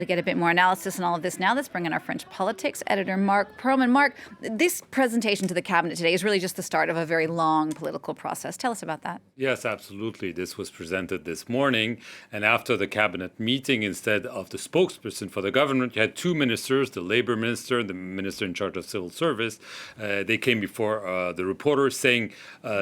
To get a bit more analysis on all of this now, let's bring in our French politics editor, Marc Perelman. Marc, this presentation to the cabinet today is really just the start of a very long political process. Tell us about that. Yes, absolutely. This was presented this morning. And after the cabinet meeting, instead of the spokesperson for the government, you had two ministers, the labor minister and the minister in charge of civil service. They came before the reporters saying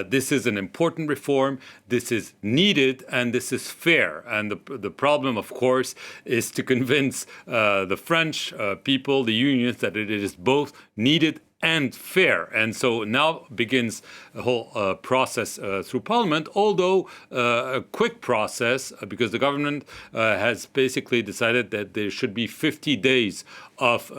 this is an important reform, this is needed, and this is fair. And the problem, of course, is to convince the French people, the unions, that it is both needed and fair. And so now begins a whole process through Parliament, although a quick process, because the government has basically decided that there should be 50 days of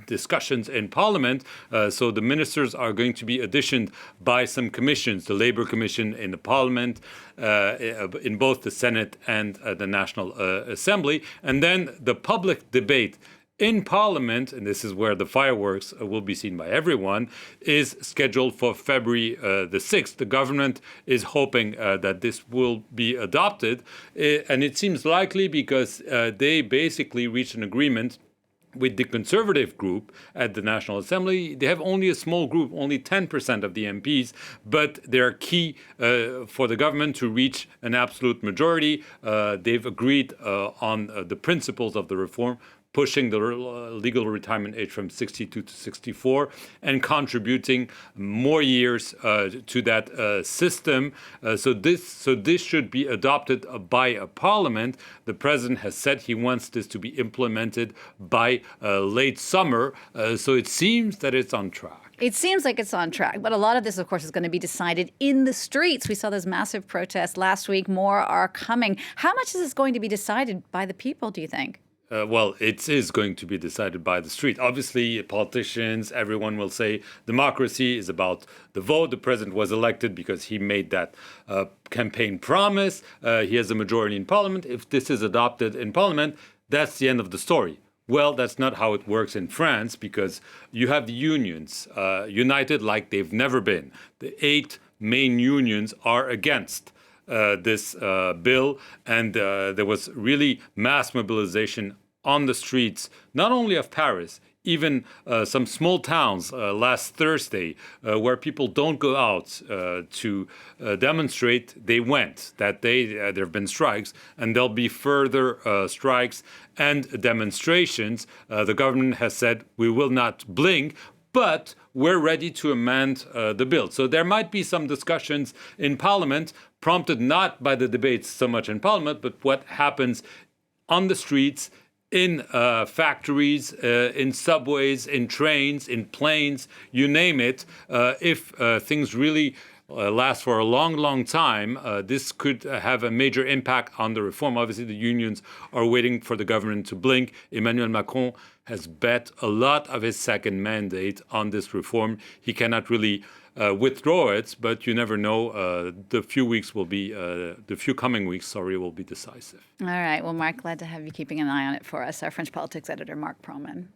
discussions in Parliament. So the ministers are going to be auditioned by some commissions, the Labour Commission in the Parliament, in both the Senate and the National Assembly. And then the public debate in Parliament, and this is where the fireworks will be seen by everyone, is scheduled for February the 6th. The government is hoping that this will be adopted, and it seems likely because they basically reached an agreement with the Conservative group at the National Assembly. They have only a small group, only 10% of the MPs, but they're key for the government to reach an absolute majority. They've agreed on the principles of the reform, pushing the legal retirement age from 62 to 64 and contributing more years to that system. So this should be adopted by a parliament. The president has said he wants this to be implemented by late summer. So it seems that it's on track. It seems like it's on track, but a lot of this, of course, is going to be decided in the streets. We saw those massive protests last week. More are coming. How much is this going to be decided by the people, do you think? Well, it is going to be decided by the street. Obviously, politicians, everyone will say democracy is about the vote. The president was elected because he made that campaign promise. He has a majority in parliament. If this is adopted in parliament, that's the end of the story. Well, that's not how it works in France, because you have the unions united like they've never been. The 8 main unions are against this bill, and there was really mass mobilization on the streets, not only of Paris, even some small towns last Thursday, where people don't go out to demonstrate. They went. That day there have been strikes, and there'll be further strikes and demonstrations. The government has said we will not blink, but we're ready to amend the bill. So there might be some discussions in Parliament, prompted not by the debates so much in Parliament, but what happens on the streets, in factories, in subways, in trains, in planes, you name it. If things really last for a long, long time, this could have a major impact on the reform. Obviously, the unions are waiting for the government to blink. Emmanuel Macron has bet a lot of his second mandate on this reform. He cannot really withdraw it, but you never know. The few coming weeks, will be decisive. All right. Well, Marc, glad to have you keeping an eye on it for us. Our French politics editor, Marc Perelman.